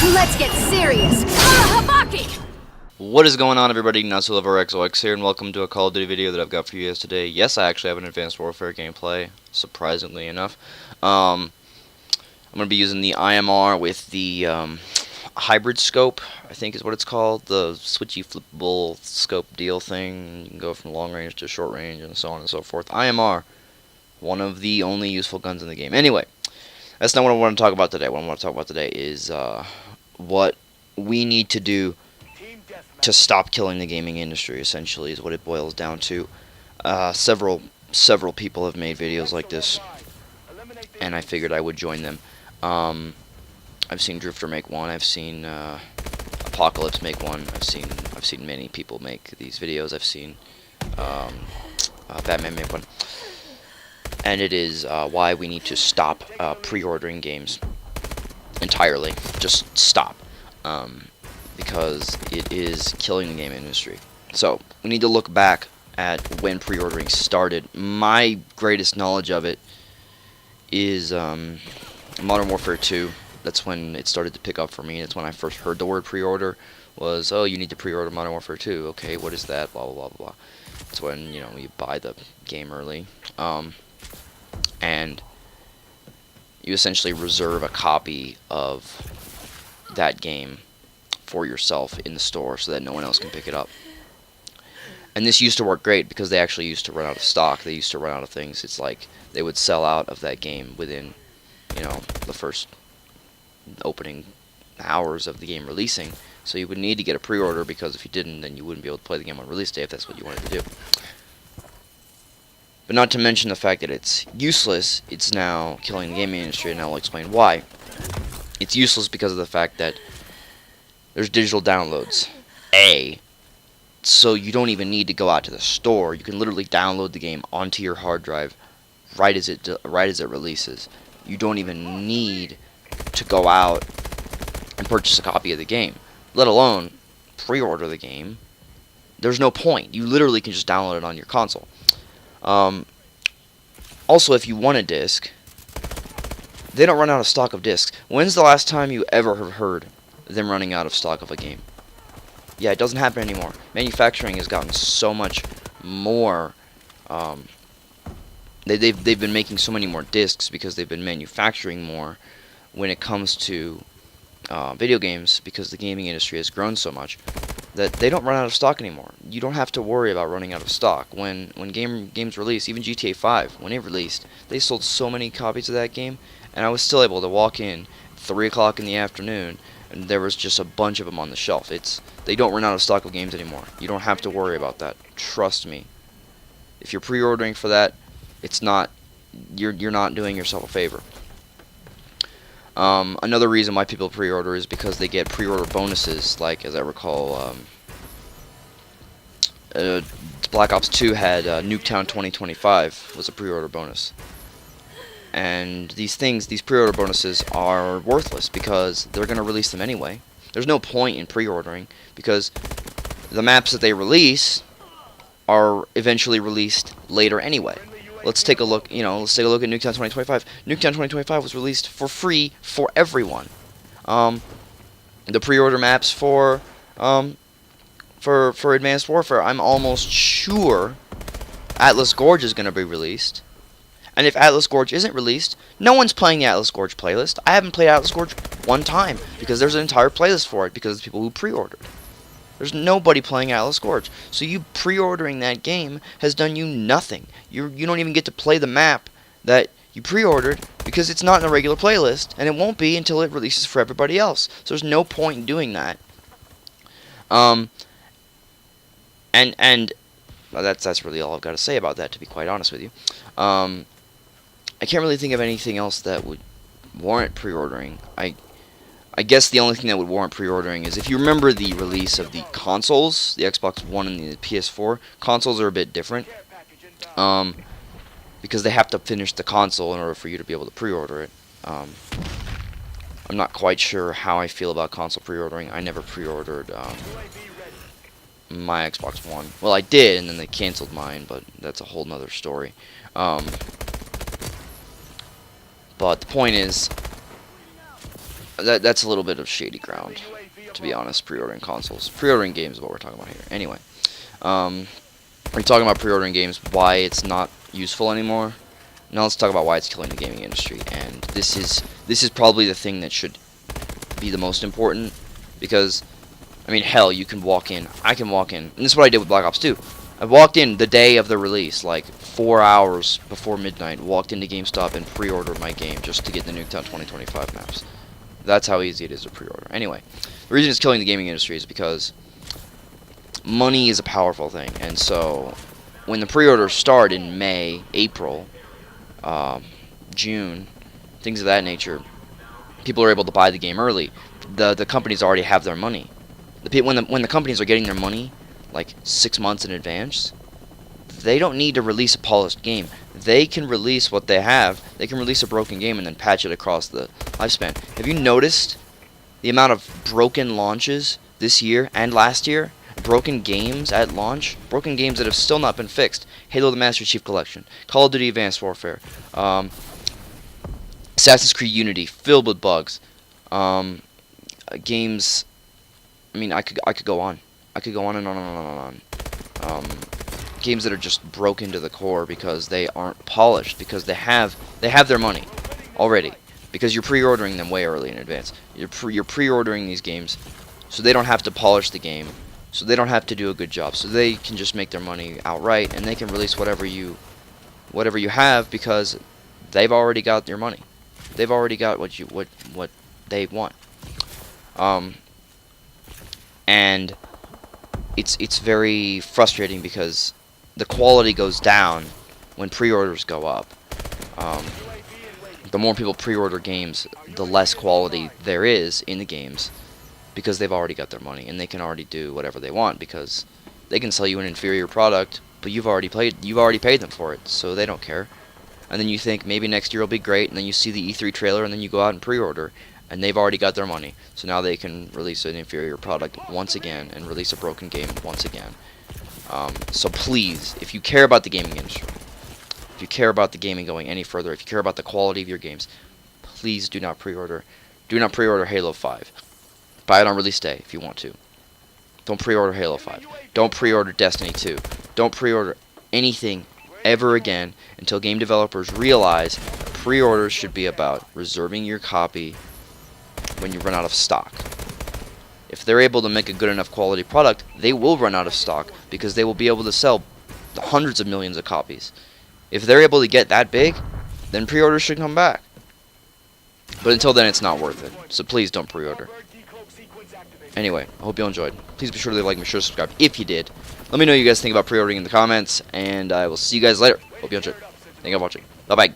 Let's get serious. Habaki! What is going on, everybody? NutSloverXOX here, and welcome to a Call of Duty video that I've got for you guys today. Yes, I actually have an Advanced Warfare gameplay, surprisingly enough. I'm going to be using the IMR with the hybrid scope, I think is what it's called. The switchy flippable scope deal thing. You can go from long range to short range and so on and so forth. IMR, one of the only useful guns in the game. Anyway, that's not what I want to talk about today. What I want to talk about today is what we need to do to stop killing the gaming industry, essentially, is what it boils down to. Several people have made videos like this, and I figured I would join them. I've seen Drifter make one. I've seen Apocalypse make one. I've seen many people make these videos. I've seen Batman make one, and it is why we need to stop pre-ordering games entirely. Just stop. Because it is killing the game industry. So, we need to look back at when pre-ordering started. My greatest knowledge of it is Modern Warfare 2. That's when it started to pick up for me. That's when I first heard the word pre-order. Was, oh, you need to pre-order Modern Warfare 2. Okay, what is that? Blah, blah, blah, blah. That's when, you know, you buy the game early. And you essentially reserve a copy of that game for yourself in the store so that no one else can pick it up. And this used to work great because they actually used to run out of stock. They used to run out of things. It's like they would sell out of that game within, you know, the first opening hours of the game releasing. So you would need to get a pre-order, because if you didn't, then you wouldn't be able to play the game on release day if that's what you wanted to do. But not to mention the fact that it's useless. It's now killing the gaming industry, and I'll explain why. It's useless because of the fact that there's digital downloads. So you don't even need to go out to the store. You can literally download the game onto your hard drive right as it releases. You don't even need to go out and purchase a copy of the game, let alone pre-order the game. There's no point. You literally can just download it on your console. Also, if you want a disc, they don't run out of stock of discs. When's the last time you ever have heard them running out of stock of a game? Yeah, it doesn't happen anymore. Manufacturing has gotten so much more. They've been making so many more discs because they've been manufacturing more when it comes to video games, because the gaming industry has grown so much that they don't run out of stock anymore. You don't have to worry about running out of stock. When games release, even GTA 5, when it released, they sold so many copies of that game, and I was still able to walk in 3 o'clock in the afternoon and there was just a bunch of them on the shelf. They don't run out of stock of games anymore. You don't have to worry about that. Trust me. If you're pre-ordering for that, it's not, you're not doing yourself a favor. Another reason why people pre-order is because they get pre-order bonuses. Like, as I recall, Black Ops 2 had Nuketown 2025 was a pre-order bonus. And these pre-order bonuses are worthless because they're going to release them anyway. There's no point in pre-ordering because the maps that they release are eventually released later anyway. Let's take a look, let's take a look at Nuketown 2025. Nuketown 2025 was released for free for everyone. The pre-order maps for Advanced Warfare, I'm almost sure Atlas Gorge is going to be released. And if Atlas Gorge isn't released, no one's playing the Atlas Gorge playlist. I haven't played Atlas Gorge one time because there's an entire playlist for it because of the people who pre-ordered. There's nobody playing Atlas Gorge. So you pre-ordering that game has done you nothing. You don't even get to play the map that you pre-ordered because it's not in a regular playlist, and it won't be until it releases for everybody else. So there's no point in doing that. And well, that's really all I've got to say about that, to be quite honest with you. I can't really think of anything else that would warrant pre-ordering. I guess the only thing that would warrant pre-ordering is if you remember the release of the consoles, the Xbox One and the PS4. Consoles are a bit different because they have to finish the console in order for you to be able to pre-order it. I'm not quite sure how I feel about console pre-ordering. I never pre-ordered my Xbox One. Well, I did, and then they canceled mine, but that's a whole nother story. But the point is, that's a little bit of shady ground, to be honest. Pre-ordering consoles, pre-ordering games is what we're talking about here. Anyway, we're talking about pre-ordering games, why it's not useful anymore. Now let's talk about why it's killing the gaming industry. And this is probably the thing that should be the most important, because I mean, hell, you can walk in. I can walk in, and this is what I did with Black Ops 2. I walked in the day of the release, like 4 hours before midnight, walked into GameStop and pre-ordered my game just to get the Nuketown 2025 maps. That's how easy it is to pre-order. Anyway, the reason it's killing the gaming industry is because money is a powerful thing, and so when the pre-orders start in May, April, June, things of that nature, people are able to buy the game early. The companies already have their money. When the companies are getting their money like 6 months in advance, they don't need to release a polished game. They can release what they have. They can release a broken game and then patch it across the lifespan. Have you noticed the amount of broken launches this year and last year? Broken games at launch, broken games that have still not been fixed. Halo: The Master Chief Collection, Call of Duty: Advanced Warfare, Assassin's Creed Unity, filled with bugs. Games. I mean, I could go on. I could go on and on and on and on. Games that are just broken to the core because they aren't polished, because they have their money already, because you're pre-ordering them way early in advance. You're pre-ordering these games so they don't have to polish the game, so they don't have to do a good job, so they can just make their money outright, and they can release whatever you have because they've already got your money. They've already got what they want. And it's very frustrating because the quality goes down when pre-orders go up. The more people pre-order games, the less quality there is in the games, because they've already got their money and they can already do whatever they want, because they can sell you an inferior product, but you've already paid them for it, so they don't care. And then you think maybe next year will be great, and then you see the E3 trailer, and then you go out and pre-order, and they've already got their money, so now they can release an inferior product once again and release a broken game once again. So please, if you care about the gaming industry, if you care about the gaming going any further, if you care about the quality of your games, please do not pre-order. Do not pre-order Halo 5. Buy it on release day if you want to. Don't pre-order Halo 5. Don't pre-order Destiny 2. Don't pre-order anything ever again until game developers realize that pre-orders should be about reserving your copy when you run out of stock. If they're able to make a good enough quality product, they will run out of stock because they will be able to sell hundreds of millions of copies. If they're able to get that big, then pre-orders should come back. But until then, it's not worth it. So please don't pre-order. Anyway, I hope you enjoyed. Please be sure to leave a like, be sure to subscribe if you did. Let me know what you guys think about pre-ordering in the comments, and I will see you guys later. Hope you enjoyed. Thank you for watching. Bye-bye.